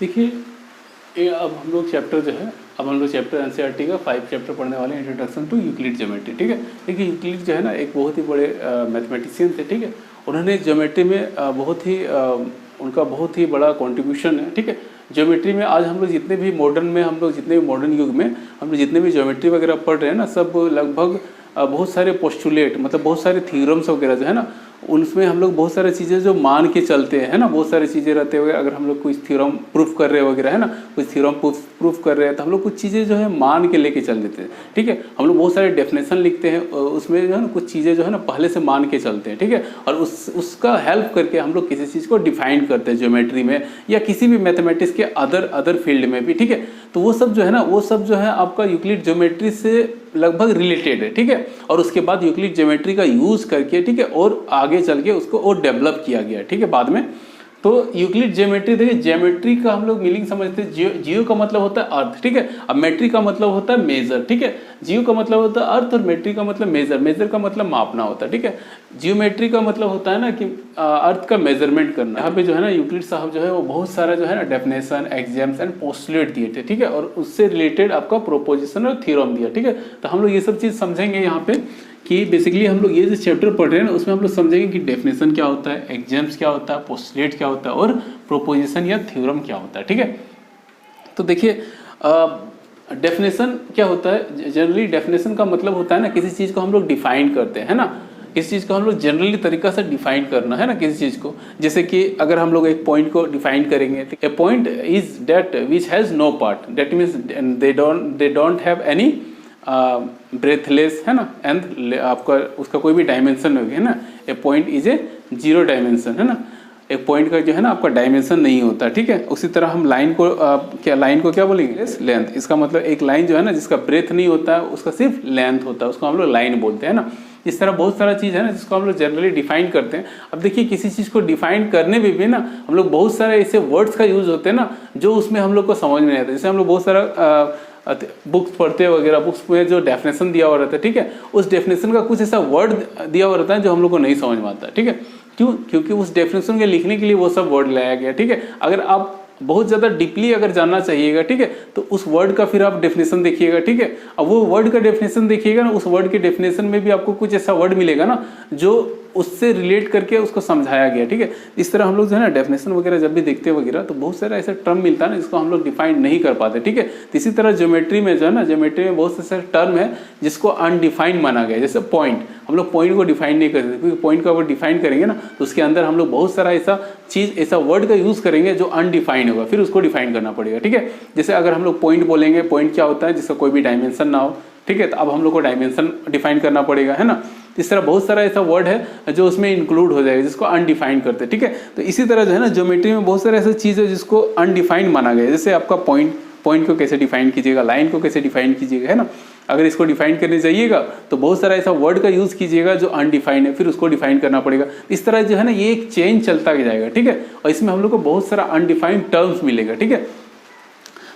देखिए अब हम लोग चैप्टर जो है, अब हम लोग चैप्टर एनसीईआरटी का 5 चैप्टर पढ़ने वाले हैं, इंट्रोडक्शन टू यूक्लिड ज्योमेट्री। ठीक है, देखिए यूक्लिड जो है ना एक बहुत ही बड़े मैथमेटिशियन थे। ठीक है, उन्होंने ज्योमेट्री में उनका बहुत ही बड़ा कंट्रीब्यूशन है। ठीक है, ज्योमेट्री में आज हम लोग जितने भी मॉडर्न युग में हम लोग जितने भी ज्योमेट्री वगैरह पढ़ रहे हैं ना, सब लगभग बहुत सारे पोस्टुलेट, मतलब बहुत सारे थ्योरम्स वगैरह जो है ना, उनमें हम लोग बहुत सारी चीज़ें जो मान के चलते हैं ना, बहुत सारी चीज़ें रहते हुए अगर हम लोग कुछ थ्योरम प्रूफ कर रहे वगैरह है ना, कुछ थ्योरम प्रूफ कर रहे हैं तो हम लोग कुछ चीज़ें जो है मान के लेके चल देते हैं। ठीक है, हम लोग बहुत सारे डेफिनेशन लिखते हैं, उसमें जो है ना कुछ चीज़ें जो है ना पहले से मान के चलते हैं। ठीक है, और उसका हेल्प करके हम लोग किसी चीज़ को डिफाइन करते हैं ज्योमेट्री में या किसी भी मैथमेटिक्स के अदर फील्ड में भी। ठीक है, तो वो सब जो है आपका यूक्लिड ज्योमेट्री से लगभग रिलेटेड है। ठीक है, और उसके बाद यूक्लिड ज्योमेट्री का यूज़ करके, ठीक है, और आगे चल के उसको और डेवलप किया गया। ठीक है, बाद में तो यूक्लिड ज्योमेट्री, देखिए ज्योमेट्री का हम लोग मीनिंग समझते हैं। जियो का मतलब होता है अर्थ। ठीक है, अब मेट्री का मतलब होता है मेजर। ठीक है, जियो का मतलब होता है अर्थ और मेट्री का मतलब मेजर का मतलब मापना होता है। ठीक है, जियोमेट्री का मतलब होता है ना कि अर्थ का मेजरमेंट करना। यहाँ पे जो है ना यूक्लिड साहब जो है वो बहुत सारा जो है ना डेफिनेशन, एक्जाम्स एंड पोस्टुलेट दिए थे। ठीक है, और उससे रिलेटेड आपका प्रोपोजिशन और थ्योरम दिया। ठीक है, तो हम लोग ये सब चीज़ समझेंगे यहाँ पे कि बेसिकली हम लोग ये जो चैप्टर पढ़ रहे हैं ना उसमें हम लोग समझेंगे कि डेफिनेशन क्या होता है, एग्जाम्स क्या होता है, पोस्टुलेट क्या होता है और प्रोपोजिशन या थ्योरम क्या होता है। ठीक है, तो देखिए डेफिनेशन क्या होता है। जनरली डेफिनेशन का मतलब होता है ना किसी चीज़ को हम लोग डिफाइन करते हैं ना, किसी चीज़ को हम लोग जनरली तरीका से डिफाइन करना है ना किसी चीज़ को। जैसे कि अगर हम लोग एक पॉइंट को डिफाइन करेंगे, a point is that which has no part, that means they don't have any breadthless है ना, एंड आपका उसका कोई भी डायमेंशन होगी है ना। A point is a zero dimension है ना, एक पॉइंट का जो है ना आपका डायमेंशन नहीं होता। ठीक है, उसी तरह हम लाइन को क्या बोलेंगे, लेंथ। इसका मतलब एक लाइन जो है ना जिसका ब्रेथ नहीं होता है, उसका सिर्फ लेंथ होता है, उसको हम लोग लाइन बोलते हैं ना। इस तरह बहुत सारा चीज़ है ना जिसको हम लोग जनरली डिफाइन करते हैं। अब देखिए किसी चीज़ को डिफाइन करने में भी ना हम लोग बहुत सारे ऐसे वर्ड्स का यूज़ होते हैं ना जो उसमें हम लोग को समझ में नहीं आता। जैसे हम लोग बहुत सारा बुक्स पढ़ते वगैरह, बुक्स में जो डेफिनेशन दिया हुआ रहता है, ठीक है, उस डेफिनेशन का कुछ ऐसा वर्ड दिया हुआ रहता है जो हम लोग को नहीं समझ में आता है। ठीक है, क्यों? क्योंकि उस डेफिनेशन के लिखने के लिए वो सब वर्ड लाया गया। ठीक है, अगर आप बहुत ज़्यादा डीपली अगर जानना चाहिएगा, ठीक है, तो उस वर्ड का फिर आप डेफिनेशन देखिएगा। ठीक है, अब वो वर्ड का डेफिनेशन देखिएगा ना, उस वर्ड के डेफिनेशन में भी आपको कुछ ऐसा वर्ड मिलेगा ना जो उससे रिलेट करके उसको समझाया गया। ठीक है, इस तरह हम लोग जो है ना डेफिनेशन वगैरह जब भी देखते वगैरह तो बहुत सारा ऐसा टर्म मिलता है ना जिसको हम लोग डिफाइन नहीं कर पाते। ठीक है, तो इसी तरह ज्योमेट्री में जो है ना, ज्योमेट्री में बहुत सारे टर्म है जिसको अनडिफाइंड माना गया है। जैसे पॉइंट, हम लोग पॉइंट को डिफाइन नहीं कर सकते, क्योंकि पॉइंट को अगर डिफाइन करेंगे ना तो उसके अंदर हम लोग बहुत सारा ऐसा वर्ड का यूज़ करेंगे जो अनडिफाइंड होगा, फिर उसको डिफाइन करना पड़ेगा। ठीक है, जैसे अगर हम लोग पॉइंट बोलेंगे, पॉइंट क्या होता है, जिसका कोई भी डायमेंशन ना हो। ठीक है, तो अब हम लोग को डायमेंशन डिफाइन करना पड़ेगा, है ना। इस तरह बहुत सारा ऐसा वर्ड है जो उसमें इंक्लूड हो जाएगा जिसको अनडिफाइंड करते हैं। ठीक है, तो इसी तरह जो है ना ज्योमेट्री में बहुत सारे ऐसा चीज़ है जिसको अनडिफाइंड माना गया है। जैसे आपका पॉइंट को कैसे डिफाइन कीजिएगा, लाइन को कैसे डिफाइन कीजिएगा, है ना। अगर इसको डिफाइन करने जाइएगा तो बहुत सारा ऐसा वर्ड का यूज़ कीजिएगा जो अनडिफाइंड है, फिर उसको डिफाइन करना पड़ेगा। इस तरह जो है ना ये एक चेंज चलता जाएगा। ठीक है, और इसमें हम लोग को बहुत सारा अनडिफाइंड टर्म्स मिलेगा। ठीक है,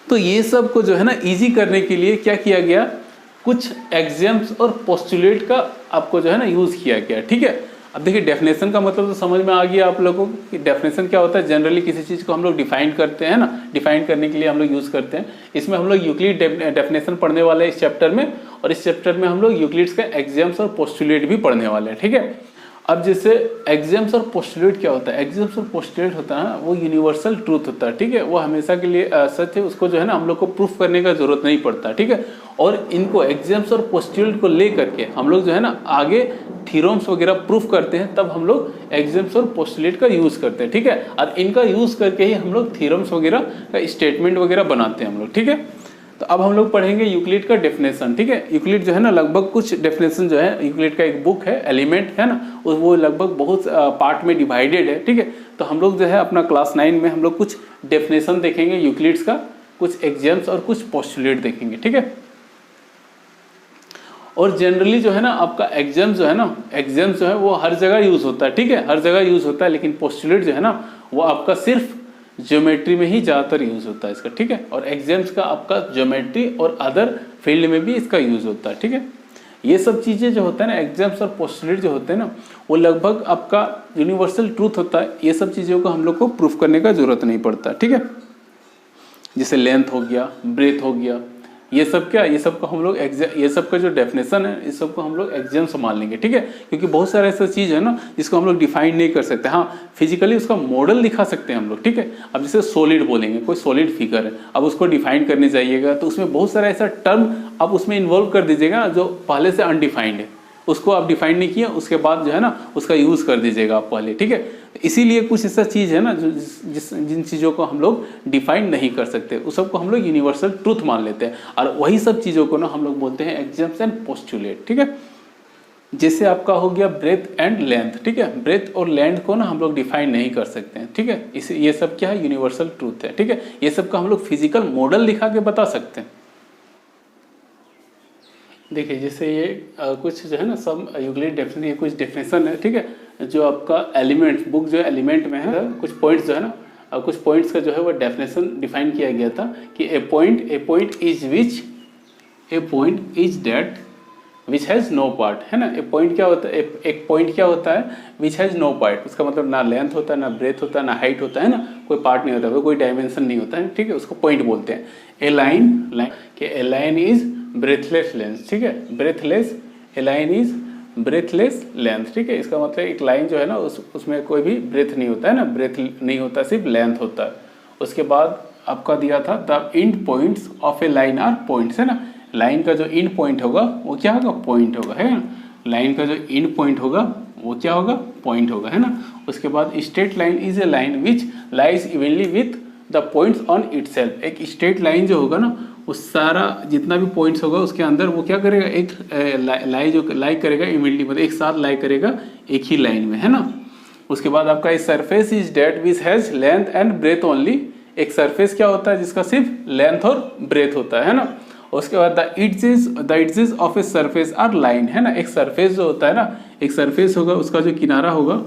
तो ये सब को जो है ना ईजी करने के लिए क्या किया गया, कुछ एग्जाम्स और पोस्टुलेट का आपको जो है ना यूज़ किया गया। ठीक है, अब देखिए डेफिनेशन का मतलब तो समझ में आ गया आप लोगों को कि डेफिनेशन क्या होता है। जनरली किसी चीज़ को हम लोग डिफाइन करते हैं ना, डिफाइन करने के लिए हम लोग यूज़ करते हैं। इसमें हम लोग यूक्लिड डेफिनेशन पढ़ने वाले हैं इस चैप्टर में, और इस चैप्टर में हम लोग यूक्लिड्स का एग्जाम्स और पोस्टुलेट भी पढ़ने वाले हैं। ठीक है, अब जैसे एग्जाम्स और पोस्टुलेट क्या होता है, एग्जाम्स और पोस्टुलेट होता है वो यूनिवर्सल ट्रूथ होता है। ठीक है, वो हमेशा के लिए सच है, उसको जो है ना हम लोग को प्रूफ करने का जरूरत नहीं पड़ता। ठीक है, और इनको एग्जाम्स और पोस्टुलेट को ले करके हम लोग जो है ना आगे थ्योरम्स वगैरह प्रूफ करते हैं, तब हम लोग एग्जाम्स और पोस्टुलेट का यूज़ करते हैं। ठीक है, और इनका यूज़ करके ही हम लोग थ्योरम्स वगैरह का स्टेटमेंट वगैरह बनाते हैं हम लोग। ठीक है, तो अब हम लोग पढ़ेंगे यूक्लिड का डेफिनेशन। ठीक है, यूक्लिड जो है ना लगभग कुछ डेफिनेशन जो है, यूक्लिड का एक बुक है एलिमेंट, है ना, वो लगभग बहुत पार्ट में डिवाइडेड है। ठीक है, तो हम लोग जो है अपना क्लास 9 में हम लोग कुछ डेफिनेशन देखेंगे यूक्लिड्स का, कुछ एग्जाम्स और कुछ पोस्टुलेट देखेंगे। ठीक है, और जनरली जो है ना आपका एग्जाम जो है वो हर जगह यूज़ होता है। ठीक है, हर जगह यूज़ होता है, लेकिन पोस्टुलेट जो है ना वो आपका सिर्फ ज्योमेट्री में ही ज़्यादातर यूज़ होता है इसका। ठीक है, और एग्जाम्स का आपका ज्योमेट्री और अदर फील्ड में भी इसका यूज़ होता है। ठीक है, ये सब चीज़ें जो होता है ना, एग्जाम्स और पोस्टुलेट जो होते हैं ना, वो लगभग आपका यूनिवर्सल ट्रूथ होता है। ये सब चीज़ों को हम लोग को प्रूफ करने का जरूरत नहीं पड़ता। ठीक है, जैसे लेंथ हो गया, ब्रेथ हो गया, ये सब क्या, ये सब को हम लोग ये सब का जो डेफिनेशन है इस सब को हम लोग एग्जाम्स मान लेंगे, ठीक है। क्योंकि बहुत सारे ऐसा चीज़ है ना जिसको हम लोग डिफाइन नहीं कर सकते। हाँ, फिजिकली उसका मॉडल दिखा सकते हैं हम लोग, ठीक है। अब जैसे सॉलिड बोलेंगे, कोई सॉलिड फिगर है, अब उसको डिफाइन करने जाइएगा तो उसमें बहुत सारा ऐसा टर्म आप उसमें इन्वॉल्व कर दीजिएगा जो पहले से अनडिफाइंड है, उसको आप डिफाइन नहीं किया, उसके बाद जो है ना उसका यूज़ कर दीजिएगा आप पहले, ठीक है। इसीलिए कुछ ऐसा चीज़ है ना जो जिन चीज़ों को हम लोग डिफाइन नहीं कर सकते उस सबको हम लोग यूनिवर्सल ट्रूथ मान लेते हैं, और वही सब चीज़ों को ना हम लोग बोलते हैं एग्जाम्स एंड पोस्टुलेट, ठीक है। जैसे आपका हो गया ब्रेथ एंड लेंथ, ठीक है। ब्रेथ और लेंथ को ना हम लोग डिफाइन नहीं कर सकते हैं, ठीक है। इस ये सब क्या है, यूनिवर्सल ट्रूथ है, ठीक है। ये सब का हम लोग फिजिकल मॉडल दिखा के बता सकते हैं। देखिए जैसे ये कुछ जो है ना सब यूक्लिड डेफिनेशन, ये कुछ डेफिनेशन है, ठीक है। जो आपका एलिमेंट बुक जो है एलिमेंट में है, कुछ पॉइंट्स जो है ना कुछ पॉइंट्स का जो है वो डेफिनेशन डिफाइन किया गया था कि a point is that which has no part, है ना। ए पॉइंट क्या होता है, एक पॉइंट क्या होता है, विच हैज़ नो पार्ट। उसका मतलब ना लेंथ होता है, ना ब्रेथ होता है, ना हाइट होता है ना, कोई पार्ट नहीं होता है, कोई डायमेंशन नहीं होता है, ठीक है। उसको पॉइंट बोलते हैं। ए लाइन इज ब्रेथलेस लेंथ, ठीक है। Breathless, A line is breathless length, ठीक है। इसका मतलब एक लाइन जो है ना उसमें कोई भी ब्रेथ नहीं होता है ना, ब्रेथ नहीं होता, सिर्फ लेंथ होता है। उसके बाद आपका दिया था the end points of a line are points, है ना। लाइन का जो एंड पॉइंट होगा वो क्या होगा, पॉइंट होगा, है ना। लाइन का जो एंड पॉइंट होगा वो क्या होगा, पॉइंट होगा, है ना। उसके बाद straight line is a line which lies evenly with the points on itself. एक स्ट्रेट लाइन जो होगा ना वो सारा जितना भी पॉइंट्स होगा उसके अंदर वो क्या करेगा, एक लाई करेगा इवनली, मतलब एक साथ लाई करेगा एक ही लाइन में, है ना। उसके बाद आपका surface is that which has length and breadth only. एक सरफेस क्या होता है जिसका सिर्फ लेंथ और ब्रेथ होता है ना। उसके बाद the edges of a surface are line, है ना। एक सरफेस जो होता है ना, एक सरफेस होगा उसका जो किनारा होगा,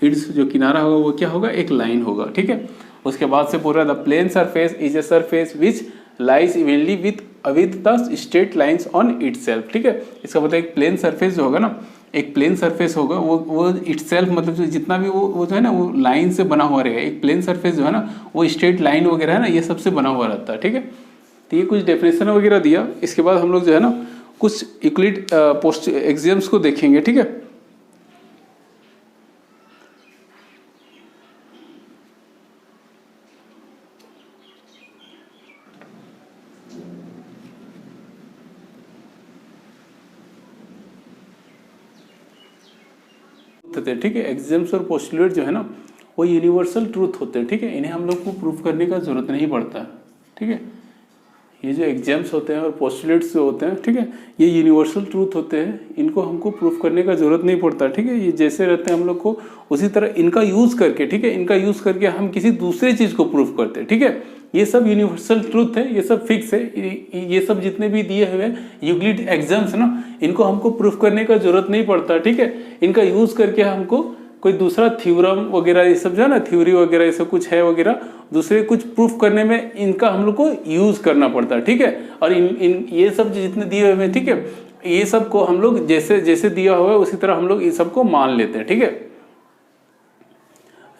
एड्ज जो किनारा होगा वो क्या होगा, एक लाइन होगा, ठीक है। उसके बाद से पूरा the plane surface is a surface which lies evenly with the straight lines on itself, ठीक है। इसका मतलब एक प्लेन सरफेस जो होगा ना, एक प्लेन सरफेस होगा वो इटसेल्फ मतलब जो जितना भी वो जो है ना वो लाइन से बना हुआ रहेगा। एक प्लेन सरफेस जो है ना वो स्ट्रेट लाइन वगैरह है ना ये सबसे बना हुआ रहता है, ठीक है। तो ये कुछ डेफिनेशन वगैरह दिया। इसके बाद हम लोग जो है ना कुछ यूक्लिड पोस्ट एग्जाम्स को देखेंगे, ठीक है। ठीक है, एग्जाम्स और पोस्टुलेट जो है ना वो यूनिवर्सल ट्रूथ होते हैं, ठीक है। इन्हें हम लोग को प्रूफ करने का जरूरत नहीं पड़ता, ठीक है। ये जो एग्जाम्स होते हैं और पोस्टुलेट्स जो होते हैं, ठीक है, ये यूनिवर्सल ट्रूथ होते हैं, इनको हमको प्रूफ करने का जरूरत नहीं पड़ता, ठीक है। ये जैसे रहते हैं हम लोग को उसी तरह इनका यूज़ करके, ठीक है, इनका यूज़ करके हम किसी दूसरे चीज़ को प्रूफ करते हैं, ठीक है। ये सब यूनिवर्सल ट्रूथ है, ये सब फिक्स है। ये सब जितने भी दिए हुए यूक्लिड एग्जाम्स ना इनको हमको प्रूफ करने का जरूरत नहीं पड़ता, ठीक है। इनका यूज़ करके हमको कोई दूसरा थ्योरम वगैरह ये सब जो है ना, थ्योरी वगैरह ये सब कुछ है वगैरह, दूसरे कुछ प्रूफ करने में इनका हम लोग को यूज़ करना पड़ता है, ठीक है। और इन ये सब जितने दिए हुए हैं, ठीक है, ये सब को हम लोग जैसे जैसे दिया हुआ है उसी तरह हम लोग ये सब को मान लेते हैं, ठीक है।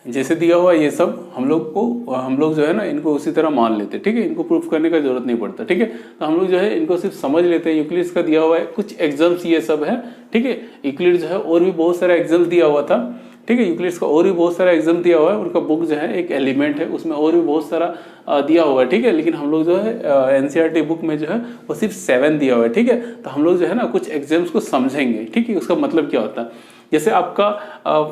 जैसे दिया हुआ ये सब हम लोग जो है ना इनको उसी तरह मान लेते हैं, ठीक है। इनको प्रूफ करने का जरूरत नहीं पड़ता, ठीक है। तो हम लोग जो है इनको सिर्फ समझ लेते हैं। यूक्लिड का दिया हुआ है कुछ एग्जाम्स ये सब है, ठीक है। यूक्लिड जो है और भी बहुत सारा एग्जाम दिया हुआ था, ठीक है। यूक्लिड का और भी बहुत सारा एग्जाम दिया हुआ है। उनका बुक जो है एक एलिमेंट है, उसमें और भी बहुत सारा दिया हुआ है, ठीक है। लेकिन हम लोग जो है एनसीईआरटी बुक में जो है वो सिर्फ 7 दिया हुआ है, ठीक है। तो हम लोग जो है ना कुछ एग्जाम्स को समझेंगे, ठीक है, उसका मतलब क्या होता है। जैसे आपका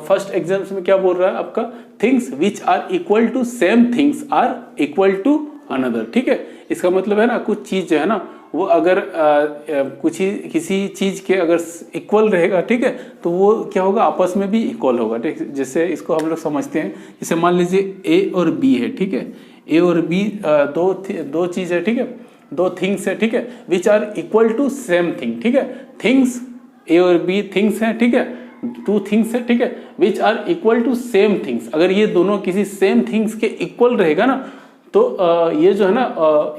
फर्स्ट एग्जाम्स में क्या बोल रहा है, आपका things which are equal to same things are equal to another, ठीक है। इसका मतलब है ना कुछ चीज़ जो है ना वो अगर किसी चीज़ के अगर इक्वल रहेगा, ठीक है, तो वो क्या होगा, आपस में भी इक्वल होगा, ठीक है। जैसे इसको हम लोग समझते हैं, जैसे मान लीजिए ए और बी है, ठीक है। ए और बी दो चीज़ है, ठीक है, दो थिंग्स है, ठीक है, which are equal to same thing, ठीक है। थिंग्स ए और बी थिंग्स हैं, ठीक है, 2 थिंग्स है, ठीक है, which are equal to same things. अगर ये दोनों किसी सेम थिंग्स के इक्वल रहेगा ना तो ये जो है ना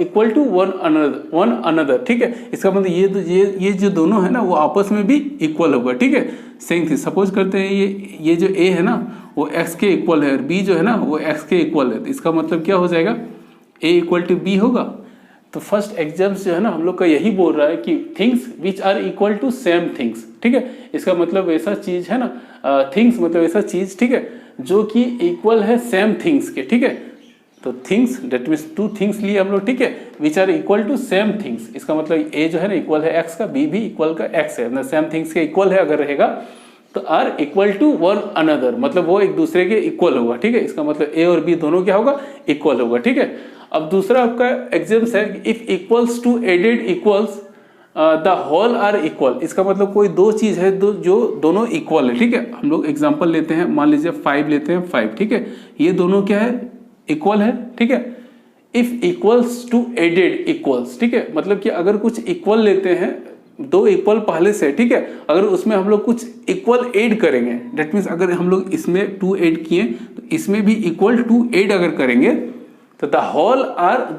इक्वल टू वन अनदर, ठीक है। इसका मतलब ये जो दोनों है ना वो आपस में भी इक्वल होगा, ठीक है। सेम थिंग सपोज करते हैं ये जो ए है ना वो एक्स के इक्वल है और बी जो है ना वो एक्स के इक्वल है। तो इसका मतलब क्या हो जाएगा, ए इक्वल टू बी होगा। तो फर्स्ट एग्जाम्स जो है ना हम लोग का यही बोल रहा है कि things which are equal to same things, ठीक है। इसका मतलब ऐसा चीज है ना, थिंग्स मतलब ऐसा चीज, ठीक है, जो कि इक्वल है सेम थिंग्स के, ठीक है। तो things that means two things लिए हम लोग, ठीक है, which are equal to same things. इसका मतलब ए जो है ना इक्वल है एक्स का, बी भी इक्वल का एक्स है, मतलब सेम थिंग्स के इक्वल है अगर रहेगा तो are equal to one another, मतलब वो एक दूसरे के इक्वल होगा, ठीक है। इसका मतलब ए और बी दोनों क्या होगा, इक्वल होगा, ठीक है। अब दूसरा आपका एग्जाम्स है if equals to added equals the whole are equal. इसका मतलब कोई दो चीज है जो दोनों इक्वल है, ठीक है। हम लोग एग्जांपल लेते हैं, मान लीजिए 5 लेते हैं, 5, ठीक है, ये दोनों क्या है, इक्वल है, ठीक है। If equals to added equals, ठीक है, मतलब कि अगर कुछ इक्वल लेते हैं, दो इक्वल पहले से, ठीक है, अगर उसमें हम लोग कुछ इक्वल ऐड करेंगे, दैट मीन्स अगर हम लोग इसमें 2 ऐड किए तो इसमें भी इक्वल 2 ऐड अगर करेंगे तो द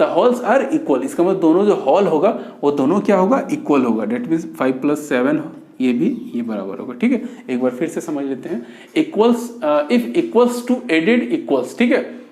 होल्स आर इक्वल। इसका मतलब दोनों जो होल होगा वो दोनों क्या होगा, इक्वल होगा। दैट मीन्स 5 + 7 ये बराबर होगा, ठीक है। एक बार फिर से समझ लेते हैं, equals if equals to added equals, ठीक है,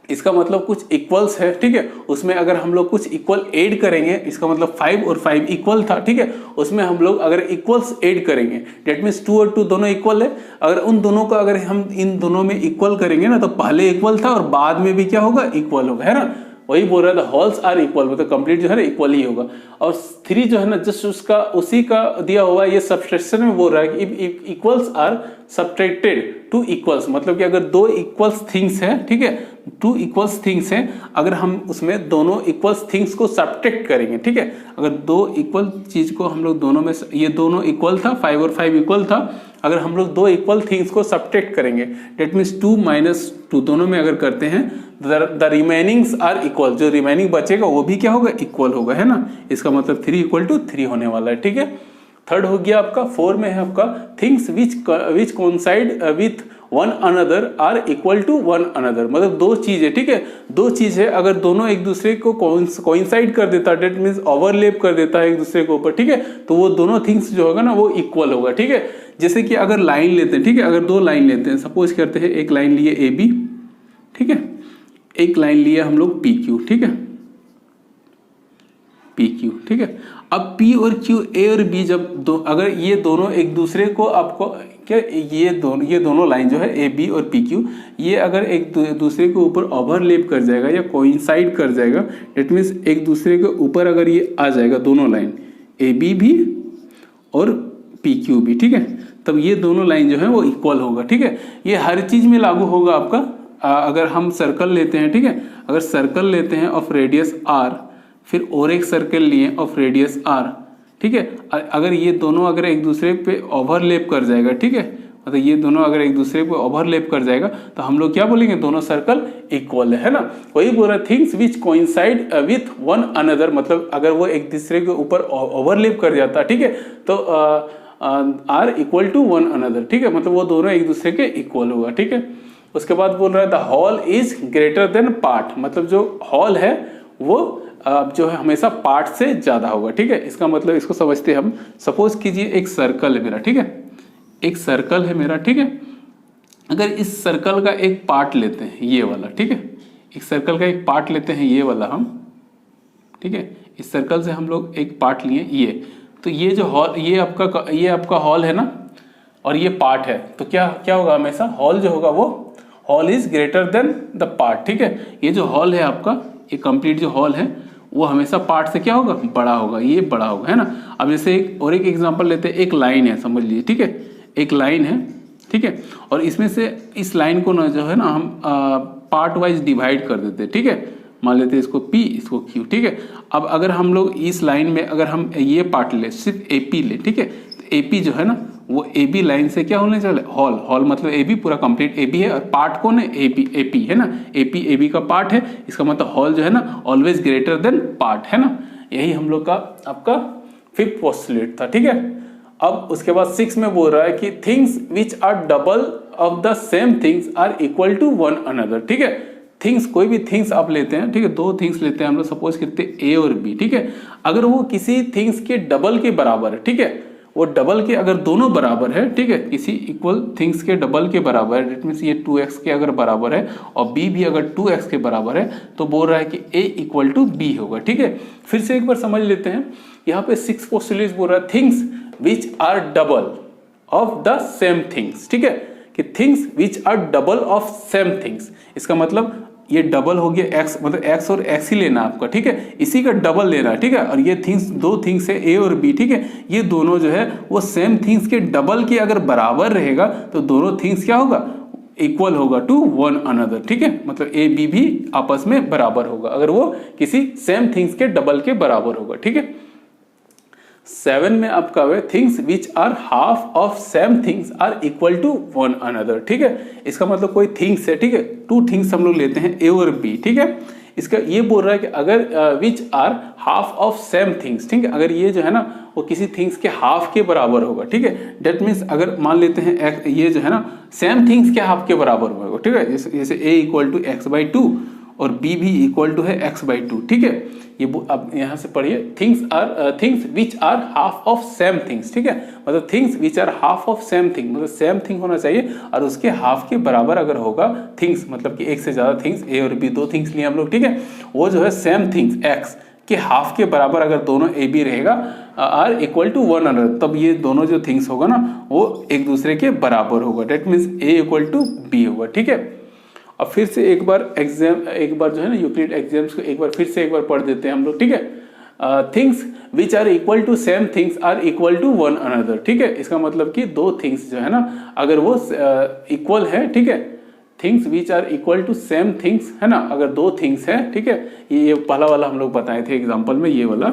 इसका मतलब कुछ इक्वल्स है, ठीक है, उसमें अगर हम लोग कुछ इक्वल ऐड करेंगे, इसका मतलब 5 और 5 इक्वल था, ठीक है, उसमें हम लोग अगर इक्वल्स ऐड करेंगे दैट मीन्स 2 और 2 दोनों इक्वल है, अगर उन दोनों को अगर हम इन दोनों में इक्वल करेंगे ना तो पहले इक्वल था और बाद में भी क्या होगा, इक्वल होगा, है ना। वही बोल रहा था होल्स आर इक्वल, मतलब कंप्लीट जो है ना इक्वल ही होगा। और 3 जो है ना जस्ट उसका उसी का दिया हुआ ये सब्सट्रैक्शन में बोल रहा है कि if equals are subtracted to equals, मतलब कि अगर दो इक्वल्स थिंग्स है, ठीक है, 2 इक्वल्स थिंग्स हैं, अगर हम उसमें दोनों इक्वल्स थिंग्स को सब्ट्रैक्ट करेंगे, ठीक है, अगर 2 इक्वल चीज को हम लोग दोनों में, ये दोनों इक्वल था, 5 और 5 इक्वल था, अगर हम लोग 2 इक्वल थिंग्स को सब्ट्रैक्ट करेंगे दैट मीन्स 2 - 2 दोनों में अगर करते हैं द रिमेनिंग्स आर इक्वल, जो रिमेनिंग बचेगा वो भी क्या होगा, इक्वल होगा, है ना। इसका मतलब 3 = 3 होने वाला है, ठीक है। थर्ड हो गया आपका, 4 में है आपका things which coincide with one another are equal to one another, मतलब दो चीज है, ठीक है, दो चीज है, अगर दोनों एक दूसरे को कोइंसाइड कर देता है दैट मीन्स ओवरलैप कर देता है एक दूसरे के ऊपर, ठीक है, तो वो दोनों थिंग्स जो होगा ना वो इक्वल होगा, ठीक है। जैसे कि अगर लाइन लेते हैं, ठीक है, अगर 2 लाइन लेते हैं, सपोज करते हैं एक लाइन लिए ए बी, ठीक है, एक लाइन लिया हम लोग पी क्यू, ठीक है, पी क्यू, ठीक है। अब पी और क्यू, ए और बी जब अगर ये दोनों एक दूसरे को आपको क्या, ये दोनों लाइन जो है ए बी और पी क्यू, ये अगर एक दूसरे के ऊपर ओवरलैप कर जाएगा या कोइंसाइड कर जाएगा दैट मीन्स एक दूसरे के ऊपर अगर ये आ जाएगा दोनों लाइन ए बी भी और पी क्यू भी, ठीक है, तब ये दोनों लाइन जो है वो इक्वल होगा, ठीक है। ये हर चीज में लागू होगा आपका। अगर हम सर्कल लेते हैं, ठीक है, अगर सर्कल लेते हैं ऑफ रेडियस आर, फिर और एक सर्कल लिए ऑफ रेडियस आर, ठीक है, अगर ये दोनों अगर एक दूसरे पे ओवरलैप कर जाएगा, ठीक है, मतलब ये दोनों अगर एक दूसरे पे ओवरलैप कर जाएगा तो हम लोग क्या बोलेंगे, दोनों सर्कल इक्वल है ना। वही बोल रहा है things which coincide with one another, मतलब अगर वो एक दूसरे के ऊपर ओवरलैप कर जाता, ठीक है, तो are equal to one another, ठीक है, मतलब वो दोनों एक दूसरे के इक्वल होगा, ठीक है। उसके बाद बोल रहा है the whole is greater than part, मतलब जो होल है वो जो है हमेशा पार्ट से ज्यादा होगा, ठीक है। इसका मतलब इसको समझते हैं हम, सपोज कीजिए एक सर्कल है मेरा, ठीक है, एक सर्कल है मेरा, ठीक है, अगर इस सर्कल का एक पार्ट लेते हैं ये वाला, ठीक है, एक सर्कल का एक पार्ट लेते हैं ये वाला हम, ठीक है, इस सर्कल से हम लोग एक पार्ट लिए ये, तो ये जो हॉल, ये आपका हॉल है ना और ये पार्ट है, तो क्या होगा, हमेशा हॉल जो होगा वो hall is greater then the part, ठीक है। ये जो हॉल है आपका, ये कंप्लीट जो हॉल है वो हमेशा पार्ट से क्या होगा, बड़ा होगा, ये बड़ा होगा, है ना। अब जैसे एक एग्जांपल लेते हैं, एक लाइन है समझ लीजिए, ठीक है, एक लाइन है, ठीक है, और इसमें से इस लाइन को ना जो है ना हम पार्ट वाइज डिवाइड कर देते हैं, ठीक है, मान लेते हैं इसको P इसको Q, ठीक है। अब अगर हम लोग इस लाइन में अगर हम ये पार्ट ले, सिर्फ AP ले, ठीक है, तो AP जो है ना वो AB लाइन से क्या होने चले, हॉल मतलब AB पूरा कंप्लीट AB है और पार्ट कौन है, AP है ना, AB का पार्ट है, इसका मतलब हॉल जो है ना ऑलवेज ग्रेटर देन पार्ट, है ना। यही हम लोग का आपका 5th पोस्टुलेट था, ठीक है। अब उसके बाद 6 में बोल रहा है कि things which are double of the same things are equal to one another, ठीक है। थिंग्स, कोई भी थिंग्स आप लेते हैं, ठीक है, 2 थिंग्स लेते हैं हम लोग, सपोज करते हैं A और B, ठीक है, अगर वो किसी थिंग्स के डबल के बराबर है, ठीक है, वो डबल के अगर दोनों बराबर है, ठीक है, किसी इक्वल थिंग्स के डबल के बराबर है, डेट मीन्स ये 2x के अगर बराबर है और b भी अगर 2x के बराबर है, तो बोल रहा है कि a इक्वल टू b होगा, ठीक है। फिर से एक बार समझ लेते हैं, यहाँ पे 6 पोस्टुलेट्स बोल रहा है things which are double of the same things, ठीक है, कि things which are double of same things. इसका मतलब ये डबल हो गया x, मतलब x और x ही लेना आपका, ठीक है, इसी का डबल लेना है, ठीक है। और ये थिंग्स, दो थिंग्स है a और b, ठीक है, ये दोनों जो है वो सेम थिंग्स के डबल के अगर बराबर रहेगा तो दोनों थिंग्स क्या होगा, इक्वल होगा टू वन अनदर, ठीक है, मतलब a b भी आपस में बराबर होगा अगर वो किसी सेम थिंग्स के डबल के बराबर होगा, ठीक है। 7 में आपका है things which are half of same things are equal to one another, ठीक है। इसका मतलब कोई थिंग्स है, ठीक है, 2 थिंग्स हम लोग लेते हैं a और b, ठीक है। इसका ये बोल रहा है कि अगर which are half of same things, ठीक है, अगर ये जो है ना वो किसी थिंग्स के हाफ के बराबर होगा, ठीक है, डेट मीन्स अगर मान लेते हैं ये जो है ना सेम थिंग्स के हाफ के बराबर होगा, ठीक है, जैसे a इक्वल टू x/2 और b भी इक्वल टू है x/2, ठीक है। ये अब यहाँ से पढ़िए, things which are half of same things, ठीक है, मतलब things which are half of same thing, मतलब सेम थिंग होना चाहिए और उसके हाफ के बराबर अगर होगा थिंग्स, मतलब कि एक से ज्यादा थिंग्स, a और b 2 थिंग्स लिए हम लोग, ठीक है, वो जो है सेम थिंग्स x के हाफ के बराबर अगर दोनों a b रहेगा are equal to one another, तब ये दोनों जो थिंग्स होगा ना वो एक दूसरे के बराबर होगा, that means a equal to b होगा, ठीक है। अब फिर से एक बार जो है ना यूक्लिड एग्जाम्स को एक बार पढ़ देते हैं हम लोग, ठीक है। Things which are equal to same things are equal to one another, ठीक है, इसका मतलब कि 2 थिंग्स जो है ना अगर वो इक्वल है, ठीक है, things which are equal to same things है ना, अगर 2 थिंग्स है, ठीक है, ये पहला वाला हम लोग बताए थे एग्जाम्पल में, ये वाला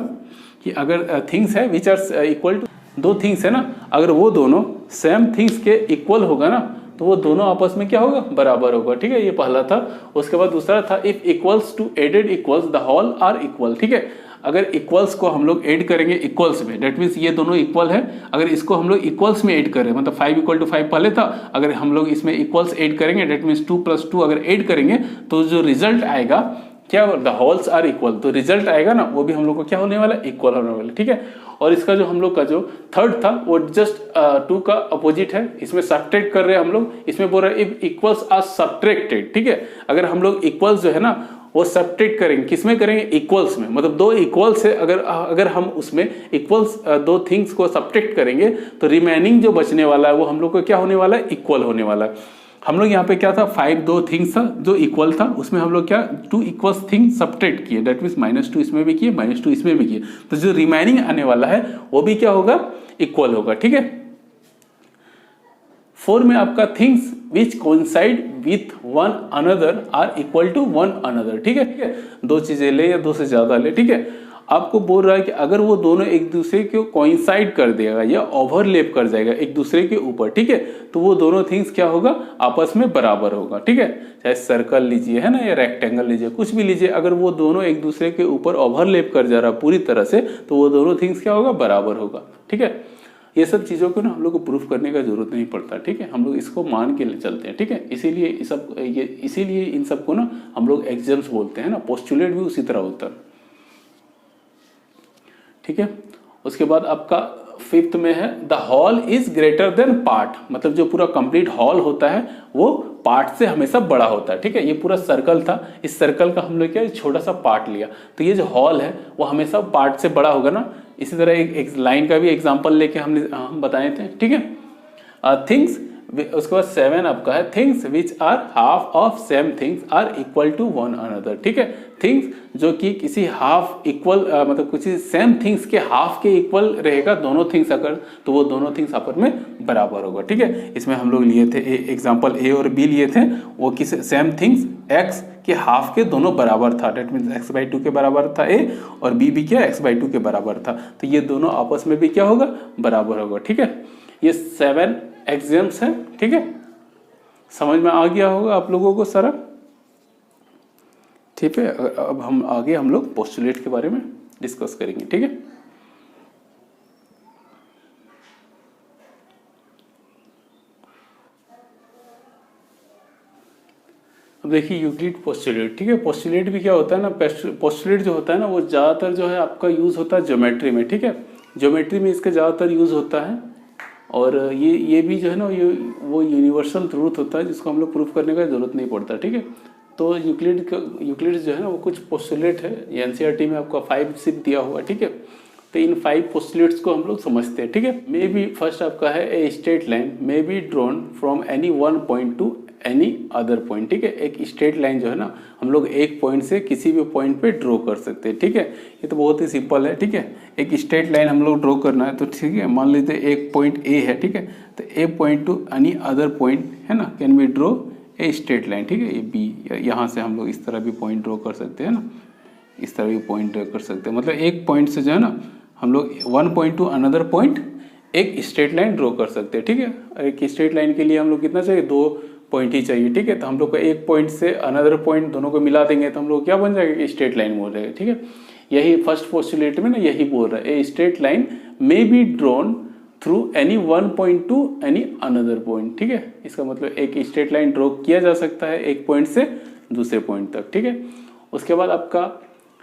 कि अगर थिंग्स है which are equal to 2 things है ना, अगर वो दोनों सेम थिंग्स के इक्वल होगा ना तो वो दोनों आपस में क्या होगा, बराबर होगा, ठीक है, ये पहला था। उसके बाद दूसरा था if equals to added equals the whole are equal, ठीक है, अगर इक्वल्स को हम लोग ऐड करेंगे इक्वल्स में, डेट मीन्स ये दोनों इक्वल है, अगर इसको हम लोग इक्वल्स में ऐड करें, मतलब 5 इक्वल टू 5 पहले था, अगर हम लोग इसमें इक्वल्स ऐड करेंगे डेट मीन्स 2 + 2 अगर ऐड करेंगे तो जो रिजल्ट आएगा क्या, द होल्स आर इक्वल, तो रिजल्ट आएगा ना वो भी हम लोग को क्या होने वाला, इक्वल होने वाला, ठीक है। और इसका जो हम लोग का जो थर्ड था वो जस्ट 2 का अपोजिट है, इसमें सब्ट्रैक्ट कर रहे हैं हम लोग, इसमें बोल रहे हैं इफ इक्वल्स आर सब्ट्रैक्टेड, ठीक है, अगर हम लोग इक्वल्स जो है ना वो सब्ट्रैक्ट करेंगे, किसमें करेंगे, इक्वल्स में, मतलब 2 इक्वल्स है, अगर हम उसमें इक्वल्स 2 थिंग्स को सब्ट्रैक्ट करेंगे तो रिमेनिंग जो बचने वाला है वो हम लोग को क्या होने वाला है, इक्वल होने वाला है। हम लोग यहाँ पे क्या था 2 थिंग्स था जो इक्वल था, उसमें हम लोग क्या 2 इक्वल्स थिंग सब्ट्रैक्ट किए, दैट मीन्स -2 इसमें भी किए, -2 इसमें भी किए, तो जो रिमेनिंग आने वाला है वो भी क्या होगा, इक्वल होगा, ठीक है। 4 में आपका things which coincide with one another are equal to one another, ठीक है, 2 चीजें ले या 2 से ज्यादा ले, ठीक है, आपको बोल रहा है कि अगर वो दोनों एक दूसरे को कोइंसाइड कर देगा या ओवरलैप कर जाएगा एक दूसरे के ऊपर, ठीक है, तो वो दोनों थिंग्स क्या होगा, आपस में बराबर होगा, ठीक है, चाहे सर्कल लीजिए है ना या रेक्टेंगल लीजिए, कुछ भी लीजिए, अगर वो दोनों एक दूसरे के ऊपर ओवरलैप कर जा रहा पूरी तरह से तो वो दोनों थिंग्स क्या होगा, बराबर होगा, ठीक है। ये सब चीज़ों को ना हम लोग को प्रूफ करने का जरूरत नहीं पड़ता, ठीक है, हम लोग इसको मान के चलते हैं, ठीक है, इसीलिए इन सब को ना हम लोग एग्जाम्स बोलते हैं ना, पोस्टुलेट भी उसी तरह होता है, ठीक है। उसके बाद आपका 5th में है the hall is greater than part, मतलब जो पूरा कंप्लीट हॉल होता है वो पार्ट से हमेशा बड़ा होता है, ठीक है, ये पूरा सर्कल था, इस सर्कल का हम लोग क्या छोटा सा पार्ट लिया, तो ये जो हॉल है वो हमेशा पार्ट से बड़ा होगा ना। इसी तरह एक लाइन का भी एग्जांपल लेके हम बताए थे, ठीक है। थिंग्स, उसके बाद 7 आपका है things which are half of same things are equal to one another, ठीक है, थिंग्स जो कि किसी हाफ इक्वल मतलब किसी सेम थिंग्स के हाफ के इक्वल रहेगा दोनों थिंग्स अगर, तो वो दोनों थिंग्स आपस में बराबर होगा, ठीक है। इसमें हम लोग लिए थे एग्जांपल ए और बी लिए थे, वो किसी सेम थिंग्स x के हाफ के दोनों बराबर था, डेट मीन्स x/2 के बराबर था a और b भी क्या x/2 के बराबर था, तो ये दोनों आपस में भी क्या होगा, बराबर होगा, ठीक है। ये 7 एग्जाम्स है, ठीक है, समझ में आ गया होगा आप लोगों को सारा, ठीक है। अब हम लोग पोस्टुलेट के बारे में डिस्कस करेंगे, ठीक है। अब देखिए यूक्लिड पोस्टुलेट, ठीक है, पोस्टुलेट भी क्या होता है ना, पोस्टुलेट जो होता है ना वो ज़्यादातर जो है आपका यूज़ होता है ज्योमेट्री में, ठीक है, ज्योमेट्री में इसका ज़्यादातर यूज़ होता है। और ये भी जो है ना वो यूनिवर्सल ट्रूथ होता है जिसको हम लोग प्रूफ करने का ज़रूरत नहीं पड़ता, ठीक है। तो यूक्लिड जो है ना वो कुछ पोस्टुलेट है, ये एनसीईआरटी में आपका 5 सिर्फ दिया हुआ, ठीक है। तो इन 5 पोस्टुलेट्स को हम लोग समझते हैं, ठीक है। मे बी फर्स्ट आपका है ए straight line may be drawn from any one point to any other point, ठीक है। एक स्ट्रेट लाइन जो है ना हम लोग एक पॉइंट से किसी भी पॉइंट पे ड्रॉ कर सकते हैं, ठीक है। ये तो बहुत ही सिंपल है, ठीक है। एक स्ट्रेट लाइन हम लोग ड्रॉ करना है तो ठीक है, मान लीजिए एक पॉइंट ए है, ठीक है। तो a point to any other point है ना, can be draw a straight line, ठीक है। ये बी, यहाँ से हम लोग इस तरह भी पॉइंट ड्रॉ कर सकते हैं ना, इस तरह भी पॉइंट ड्रॉ कर सकते हैं। मतलब एक पॉइंट से जो है ना हम लोग one point two another point एक स्ट्रेट लाइन ड्रॉ कर सकते हैं, ठीक है। एक स्ट्रेट लाइन के लिए हम लोग कितना चाहिए, 2 पॉइंट ही चाहिए, ठीक है। तो हम लोग को एक पॉइंट से अनदर पॉइंट दोनों को मिला देंगे तो हम लोग क्या बन जाएगा, स्ट्रेट लाइन बोल रहे हैं, ठीक है। यही फर्स्ट पोस्टुलेट में ना यही बोल रहा है, ए straight line may be drawn through any one point to any another point, ठीक है। इसका मतलब एक स्ट्रेट लाइन ड्रॉ किया जा सकता है एक पॉइंट से दूसरे पॉइंट तक, ठीक है। उसके बाद आपका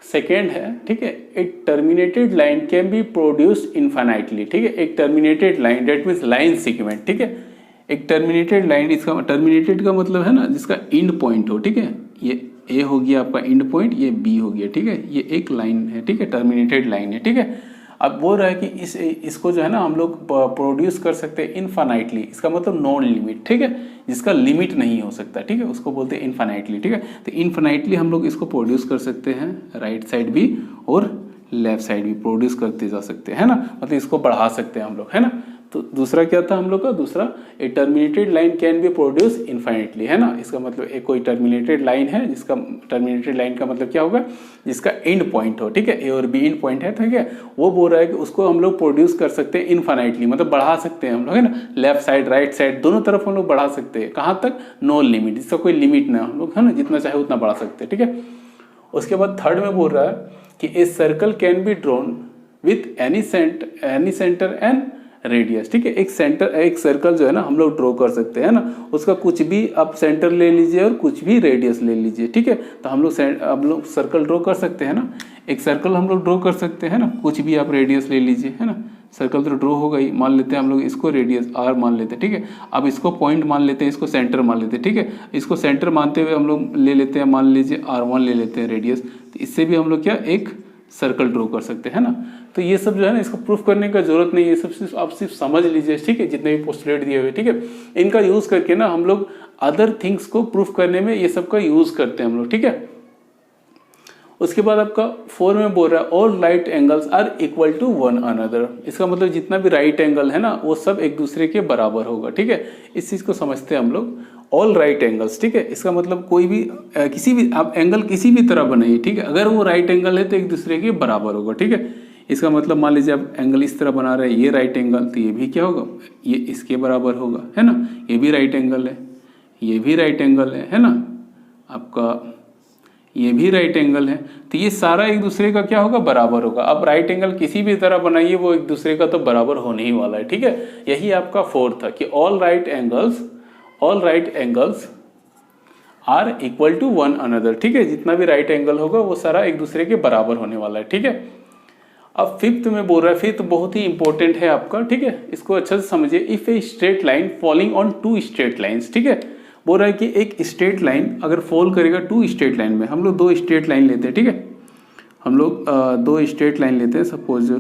सेकेंड है, ठीक है, एक terminated line can be produced infinitely, ठीक है। एक terminated line that means line sequence, ठीक है। एक टर्मिनेटेड लाइन, इसका टर्मिनेटेड का मतलब है ना जिसका एंड पॉइंट हो, ठीक है। ये ए हो गया आपका एंड पॉइंट, ये बी हो गया, ठीक है। ये एक लाइन है, ठीक है, टर्मिनेटेड लाइन है, ठीक है। अब बोल रहा है कि इसको जो है ना हम लोग प्रोड्यूस कर सकते हैं इनफाइनाइटली, इसका मतलब नॉन लिमिट, ठीक है। जिसका लिमिट नहीं हो सकता, ठीक है, उसको बोलते हैं इनफाइनाइटली, ठीक है। तो इनफाइनाइटली हम लोग इसको प्रोड्यूस कर सकते हैं, राइट साइड भी और लेफ्ट साइड भी प्रोड्यूस करते जा सकते हैं, है ना। मतलब इसको बढ़ा सकते हैं हम लोग, है ना। तो दूसरा क्या था हम लोग का, दूसरा a terminated line can be produce infinitely, है ना। इसका मतलब एक कोई टर्मिनेटेड लाइन है, जिसका टर्मिनेटेड लाइन का मतलब क्या होगा, जिसका एंड पॉइंट हो, ठीक है। ए और बी एंड पॉइंट है, ठीक है। वो बोल रहा है कि उसको हम लोग प्रोड्यूस कर सकते हैं इनफाइनाइटली, मतलब बढ़ा सकते हैं हम लोग, है ना। लेफ्ट साइड राइट साइड दोनों तरफ हम लोग बढ़ा सकते हैं, कहाँ तक, नो लिमिट, जिसका कोई लिमिट ना, हम लोग है ना जितना चाहे उतना बढ़ा सकते हैं, ठीक है। उसके बाद थर्ड में बोल रहा है कि a circle can be drawn with any centre and radius, ठीक है। एक सर्कल जो है ना हम लोग ड्रॉ कर सकते हैं ना, उसका कुछ भी आप सेंटर ले लीजिए और कुछ भी रेडियस ले लीजिए, ठीक है। तो हम लोग सर्कल ड्रॉ कर सकते हैं ना, एक सर्कल हम लोग ड्रॉ कर सकते हैं ना, कुछ भी आप रेडियस ले लीजिए, है ना। सर्कल तो ड्रॉ हो गई, मान लेते हैं हम लोग इसको रेडियस आर मान लेते हैं, ठीक है। अब इसको पॉइंट मान लेते हैं, इसको सेंटर मान लेते हैं, ठीक है। इसको सेंटर मानते हुए हम लोग ले लेते हैं, मान लीजिए R1 ले लेते हैं रेडियस। तो इससे भी हम लोग क्या एक सर्कल ड्रॉ कर सकते हैं ना। तो ये सब जो है ना इसको प्रूफ करने का जरूरत नहीं है, ये सब सिर्फ आप सिर्फ समझ लीजिए, ठीक है। जितने भी पोस्टुलेट दिए हुए, ठीक है, इनका यूज करके ना हम लोग अदर थिंग्स को प्रूफ करने में ये सब का यूज करते हैं हम लोग, ठीक है। उसके बाद आपका 4 में बोल रहा है all right angles are equal to one another. इसका मतलब जितना भी राइट एंगल है ना वो सब एक दूसरे के बराबर होगा, ठीक है। इस चीज को समझते हैं हम लोग, ऑल राइट एंगल्स, ठीक है। इसका मतलब कोई भी किसी भी आप एंगल किसी भी तरह बनाइए, ठीक है, अगर वो राइट एंगल है तो एक दूसरे के बराबर होगा, ठीक है। इसका मतलब मान लीजिए आप एंगल इस तरह बना रहे हैं, ये राइट एंगल, तो ये भी क्या होगा, ये इसके बराबर होगा, है ना। ये भी राइट एंगल है, ये भी राइट एंगल है ना, आपका ये भी राइट एंगल है। तो ये सारा एक दूसरे का क्या होगा, बराबर होगा। अब राइट एंगल किसी भी तरह बनाइए वो एक दूसरे का तो बराबर होने ही वाला है, ठीक है। यही आपका 4 था कि all right angles are equal to one another, ठीक है। जितना भी राइट एंगल होगा वो सारा एक दूसरे के बराबर होने वाला है, ठीक है। अब 5th में बोल रहा है, 5th बहुत ही इंपॉर्टेंट है आपका, ठीक है। इसको अच्छे से समझिए। If A straight line falling on 2 straight lines, ठीक है, बोल रहा है कि एक स्ट्रेट लाइन अगर फॉल करेगा 2 स्ट्रेट लाइन में, हम लोग 2 स्ट्रेट लाइन लेते हैं, ठीक है। हम लोग 2 स्ट्रेट लाइन लेते हैं सपोज,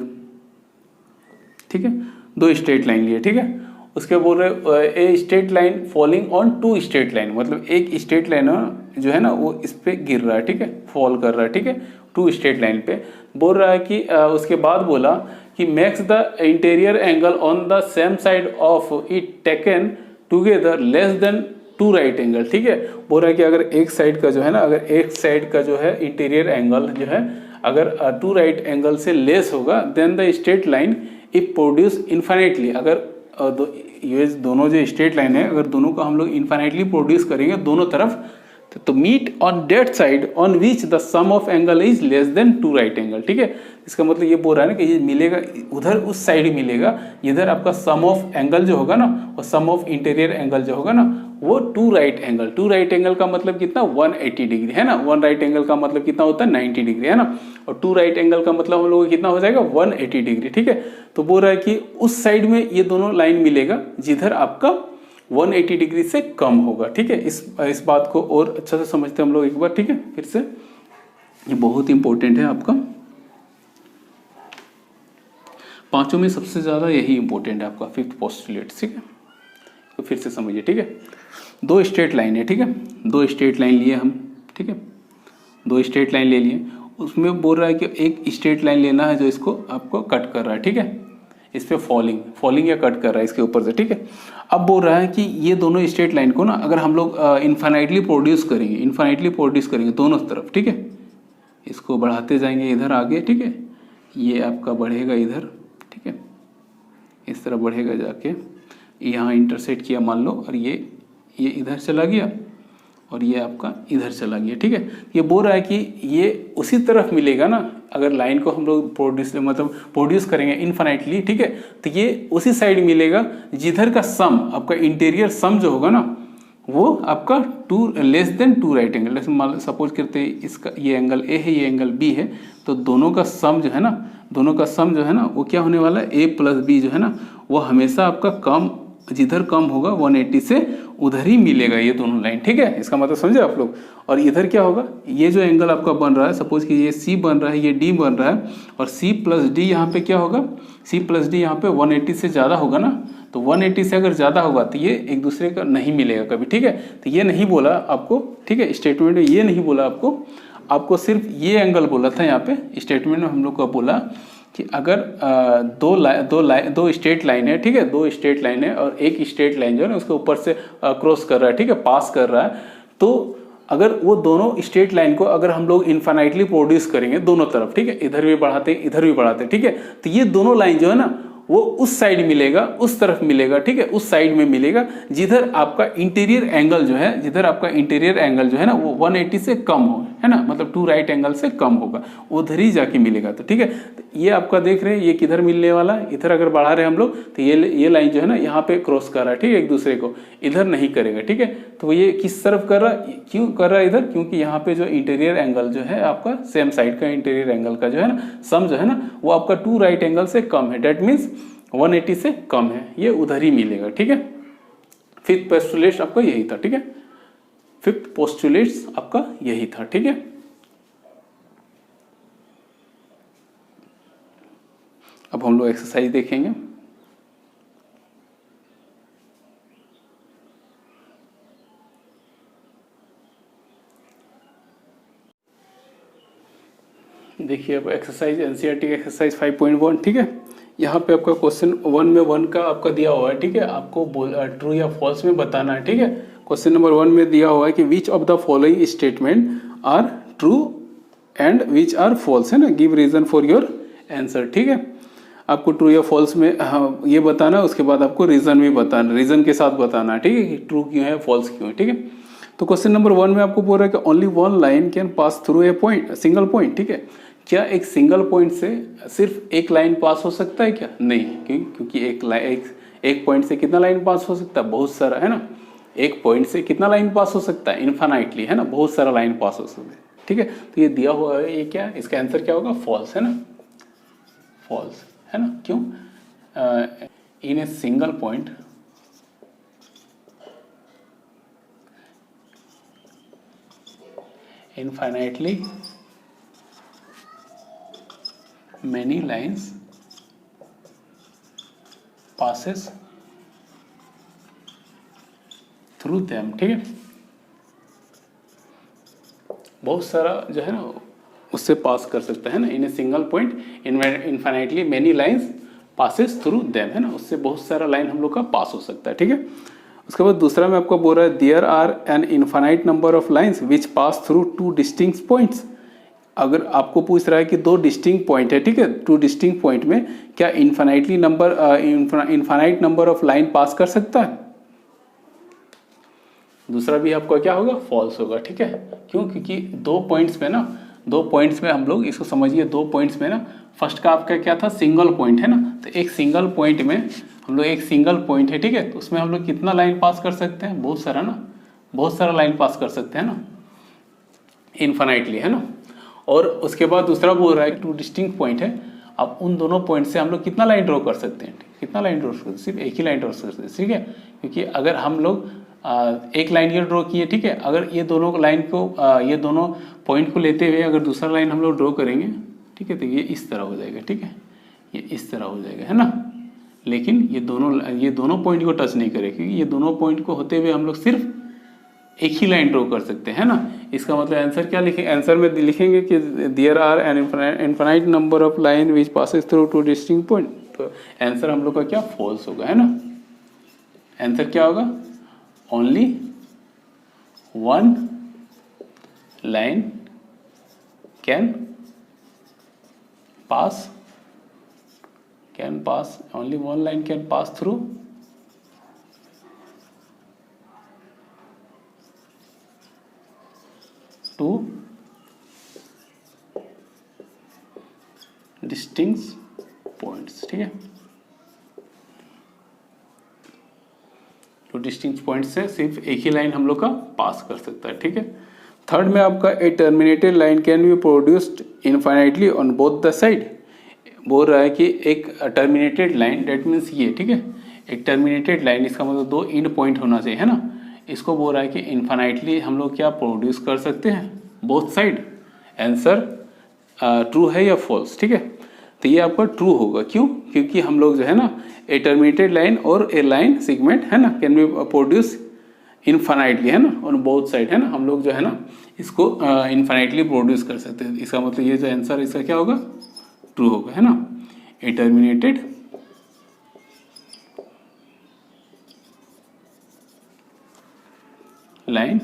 ठीक है, 2 स्ट्रेट लाइन लिए, ठीक है। उसके बोल रहे ए straight line falling on 2 straight line, मतलब एक स्ट्रेट लाइन जो है ना वो इस पे गिर रहा है, ठीक है, फॉल कर रहा है, ठीक है, 2 स्ट्रेट लाइन पे। बोल रहा है कि उसके बाद बोला कि makes the interior angle on the same side of it taken together less than 2 right angle, ठीक है। बोल रहा है कि अगर एक साइड का जो है ना, अगर एक साइड का जो है इंटीरियर एंगल जो है अगर 2 राइट एंगल से लेस होगा then the straight line if produce infinitely. अगर ये दोनों जो स्ट्रेट लाइन है अगर दोनों को हम लोग इनफाइनाइटली प्रोड्यूस करेंगे दोनों तरफ, तो meet on that side on which the sum of angle is less than 2 right angle, ठीक है। इसका मतलब ये बोल रहा है ना कि ये मिलेगा उधर उस साइड मिलेगा जिधर आपका सम ऑफ एंगल जो होगा ना, और सम ऑफ इंटीरियर एंगल जो होगा ना वो टू राइट एंगल का मतलब कितना 180 डिग्री है ना। वन राइट एंगल का मतलब कितना होता है 90 डिग्री है ना, और टू राइट एंगल का मतलब हम लोगों को कितना हो जाएगा 180 डिग्री। ठीक है, तो बोल रहा है कि उस साइड में ये दोनों लाइन मिलेगा जिधर आपका 180 डिग्री से कम होगा। ठीक है, इस बात को और अच्छा से समझते हैं हम लोग एक बार। ठीक है, फिर से ये बहुत इंपॉर्टेंट है आपका, पांचों में सबसे ज्यादा यही इंपॉर्टेंट है आपका फिफ्थ पोस्टुलेट। ठीक है, तो फिर से समझिए। ठीक है, दो स्ट्रेट लाइन है। ठीक है, दो स्ट्रेट लाइन लिए हम। ठीक है, दो स्ट्रेट लाइन ले लिए, उसमें बोल रहा है कि एक स्ट्रेट लाइन लेना है जो इसको आपको कट कर रहा है। ठीक है, इस पे फॉलिंग या कट कर रहा है इसके ऊपर से। ठीक है, अब बोल रहा है कि ये दोनों स्ट्रेट लाइन को ना अगर हम लोग इन्फाइनाइटली प्रोड्यूस करेंगे दोनों तरफ। ठीक है, इसको बढ़ाते जाएंगे इधर आगे। ठीक है, ये आपका बढ़ेगा इधर। ठीक है, इस तरह बढ़ेगा जाके यहाँ इंटरसेक्ट किया मान लो, और ये इधर चला गया और ये आपका इधर चला गया। ठीक है, ये बोल रहा है कि ये उसी तरफ मिलेगा ना, अगर लाइन को हम लोग प्रोड्यूस करेंगे इनफाइनाइटली। ठीक है, तो ये उसी साइड मिलेगा जिधर का सम आपका इंटीरियर सम जो होगा ना वो आपका less than two right angle. जैसे मान सपोज करते हैं इसका ये एंगल ए है, ये एंगल बी है, तो दोनों का सम जो है ना वो क्या होने वाला है, ए प्लस बी जो है ना वो हमेशा आपका कम, जिधर कम होगा 180 से उधर ही मिलेगा ये दोनों लाइन। ठीक है, इसका मतलब समझे आप लोग। और इधर क्या होगा, ये जो एंगल आपका बन रहा है, सपोज कि ये सी बन रहा है, ये डी बन रहा है, और सी प्लस डी यहाँ पे क्या होगा, सी प्लस डी यहाँ पे 180 से ज़्यादा होगा ना, तो 180 से अगर ज़्यादा होगा तो ये एक दूसरे का नहीं मिलेगा कभी। ठीक है, तो ये नहीं बोला आपको। ठीक है, स्टेटमेंट में ये नहीं बोला आपको सिर्फ ये एंगल बोला था यहाँ पे। स्टेटमेंट में हम लोग को बोला कि अगर दो स्ट्रेट लाइन है। ठीक है, दो स्ट्रेट लाइन है और एक स्ट्रेट लाइन जो है ना उसके ऊपर से क्रॉस कर रहा है। ठीक है, पास कर रहा है, तो अगर वो दोनों स्ट्रेट लाइन को अगर हम लोग इनफाइनाइटली प्रोड्यूस करेंगे दोनों तरफ। ठीक है, इधर भी बढ़ाते इधर भी बढ़ाते। ठीक है, तो ये दोनों लाइन जो है ना वो उस साइड मिलेगा, उस तरफ मिलेगा। ठीक है, उस साइड में मिलेगा जिधर आपका इंटीरियर एंगल जो है ना वो 180 से कम हो, है ना, मतलब टू राइट एंगल से कम होगा, उधर ही जाके मिलेगा। तो ठीक है, तो ये आपका देख रहे हैं ये किधर मिलने वाला है, इधर अगर बढ़ा रहे हैं हम लोग तो ये लाइन जो है ना यहाँ पे क्रॉस कर रहा है। ठीक है, एक दूसरे को, इधर नहीं करेगा। ठीक है, तो ये किस तरफ कर रहा है, क्यों कर रहा है इधर, क्योंकि यहाँ पे जो इंटीरियर एंगल जो है आपका सेम साइड का इंटीरियर एंगल का जो है ना सम जो है ना वो आपका टू राइट एंगल से कम है, डेट मीन्स 180 से कम है, ये उधर ही मिलेगा। ठीक है, फिफ्थ पोस्टुलेट आपका यही था। ठीक है, फिफ्थ पोस्टुलेट आपका यही था। ठीक है, अब हम लोग एक्सरसाइज देखेंगे। देखिए अब एक्सरसाइज एनसीईआरटी एक्सरसाइज 5.1। ठीक है, यहाँ पे आपका क्वेश्चन 1 में 1 का आपका दिया हुआ है। ठीक है, आपको ट्रू या फॉल्स में बताना है। ठीक है, क्वेश्चन नंबर 1 में दिया हुआ है कि which of the following statement are true and which are false, है ना, give reason for your answer. ठीक है, आपको ट्रू या फॉल्स में ये बताना है, उसके बाद आपको रीजन भी बताना, रीजन के साथ बताना है। ठीक है, कि ट्रू क्यों है, फॉल्स क्यों है। ठीक है, तो क्वेश्चन नंबर 1 में आपको बोल रहा है कि only one line can pass through a point, single point. ठीक है, क्या एक सिंगल पॉइंट से सिर्फ एक लाइन पास हो सकता है क्या, नहीं, क्योंकि एक पॉइंट से कितना लाइन पास हो सकता है, बहुत सारा, है ना। एक पॉइंट से कितना लाइन पास हो सकता है, इनफाइनाइटली, है ना, बहुत सारा लाइन पास हो सकता है। ठीक है, तो ये दिया हुआ है, ये क्या, इसका आंसर क्या होगा, फॉल्स, है ना, फॉल्स, है ना। क्यों, in a single point infinitely many lines passes through them। ठीक है, बहुत सारा जो है ना उससे पास कर सकता है ना, in a single point infinitely many lines passes through them, है ना, उससे बहुत सारा लाइन हम लोग का पास हो सकता है। ठीक है, उसके बाद दूसरा में आपको बोल रहा है there are an infinite number of lines which pass through two distinct points. अगर आपको पूछ रहा है कि दो डिस्टिंक्ट पॉइंट है, ठीक है, टू डिस्टिंक्ट पॉइंट में क्या इनफाइनाइट नंबर ऑफ लाइन पास कर सकता है, दूसरा भी आपका क्या होगा, फॉल्स होगा। ठीक है, क्यों, क्योंकि दो पॉइंट्स में हम लोग इसको समझिए, दो पॉइंट्स में ना फर्स्ट का आपका क्या था, सिंगल पॉइंट है ना, तो एक सिंगल पॉइंट में हम लोग, एक सिंगल पॉइंट है ठीक है, तो उसमें हम लोग कितना लाइन पास कर सकते हैं, बहुत सारा ना, बहुत सारा लाइन पास कर सकते हैं ना, इनफाइनाइटली है ना। और उसके बाद दूसरा बोल रहा है टू डिस्टिंक्ट पॉइंट है, अब उन दोनों पॉइंट से हम लोग कितना लाइन ड्रॉ कर सकते हैं, कितना लाइन ड्रॉ कर सकते हैं, सिर्फ एक ही लाइन ड्रॉ कर सकते हैं ठीक है, क्योंकि अगर हम लोग एक लाइन ये ड्रॉ किए ठीक है, अगर ये दोनों लाइन को ये दोनों पॉइंट को लेते हुए अगर दूसरा लाइन हम लोग ड्रॉ करेंगे ठीक है, तो ये इस तरह हो जाएगा ठीक है, ये इस तरह हो जाएगा है ना, लेकिन ये दोनों पॉइंट को टच नहीं करेगा, क्योंकि ये दोनों पॉइंट को होते हुए हम लोग सिर्फ एक ही लाइन ड्रॉ कर सकते हैं ना। इसका मतलब आंसर क्या लिखेंगे, आंसर में लिखेंगे कि there are an infinite number of line which passes through two distinct point, तो आंसर हम लोग का क्या, फॉल्स होगा है ना। आंसर क्या होगा, only one line can pass, only one line can pass through two distinct points ठीक है, टू डिस्टिंक्ट पॉइंट से सिर्फ एक ही लाइन हम लोग का पास कर सकता है ठीक है। थर्ड में आपका a terminated line can be produced infinitely on both the side, बोल रहा है कि एक टर्मिनेटेड लाइन, डेट मीन्स ये ठीक है, एक टर्मिनेटेड लाइन इसका मतलब दो एंड पॉइंट होना चाहिए है ना, इसको बोल रहा है कि इनफाइनाइटली हम लोग क्या प्रोड्यूस कर सकते हैं बोथ साइड। आंसर ट्रू है या फॉल्स ठीक है, तो ये आपका ट्रू होगा, क्यों, क्योंकि हम लोग जो है ना ए टर्मिनेटेड लाइन और ए लाइन सेगमेंट है ना कैन बी प्रोड्यूस इनफाइनाइटली है ना ऑन बोथ साइड है ना, हम लोग जो है ना इसको इनफाइनाइटली प्रोड्यूस कर सकते हैं। इसका मतलब ये जो आंसर इसका क्या होगा, ट्रू होगा है ना। A terminated line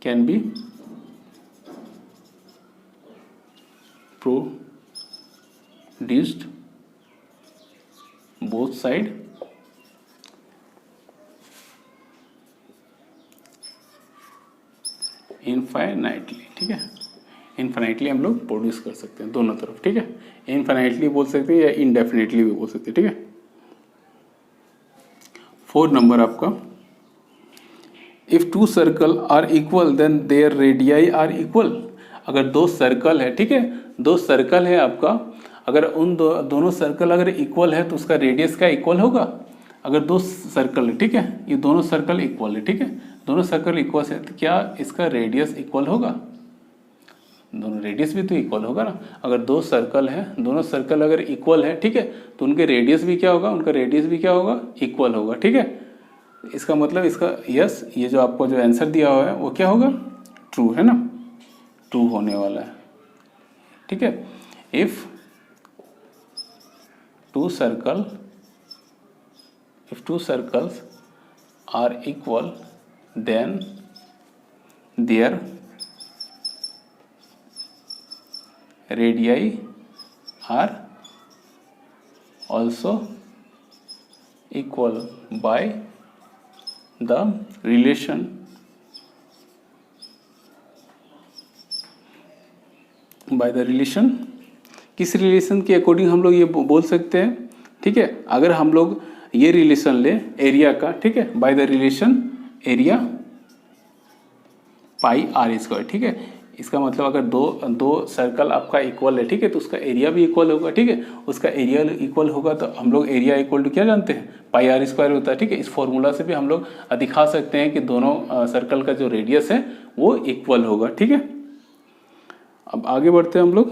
can be produced both side infinitely ठीक है, इनफाइनाइटली हम लोग प्रोड्यूस कर सकते हैं दोनों तरफ ठीक है, इनफाइनाइटली बोल सकते हैं या इनडेफिनेटली भी बोल सकते हैं ठीक है। 4 नंबर आपका, if two circle are equal then their radii are equal, अगर दो सर्कल है ठीक है, दो सर्कल है आपका, अगर उन दोनों सर्कल अगर इक्वल है तो उसका रेडियस क्या इक्वल होगा, अगर दो सर्कल है ठीक है, ये दोनों सर्कल इक्वल है ठीक है, दोनों सर्कल इक्वल है तो क्या इसका रेडियस इक्वल होगा, दोनों रेडियस भी तो इक्वल होगा ना। अगर दो सर्कल है, दोनों सर्कल अगर इक्वल है ठीक है, तो उनके रेडियस भी क्या होगा, उनका रेडियस भी क्या होगा, इक्वल होगा ठीक है। इसका मतलब इसका यस, ये जो आपको जो आंसर दिया हुआ है वो क्या होगा, ट्रू है ना, ट्रू होने वाला है ठीक है। If two circles are equal then their radii are also equal by the relation किस रिलेशन के अकॉर्डिंग हम लोग ये बोल सकते हैं ठीक है। अगर हम लोग ये रिलेशन ले एरिया का ठीक है, by the relation area pi r square ठीक है, इसका मतलब अगर दो सर्कल आपका इक्वल है ठीक है, तो उसका एरिया भी इक्वल होगा ठीक है, उसका एरिया इक्वल होगा तो हम लोग एरिया इक्वल टू क्या जानते हैं, पाई आर स्क्वायर होता है ठीक है। इस फॉर्मूला से भी हम लोग दिखा सकते हैं कि दोनों सर्कल का जो रेडियस है वो इक्वल होगा ठीक है। अब आगे बढ़ते हैं हम लोग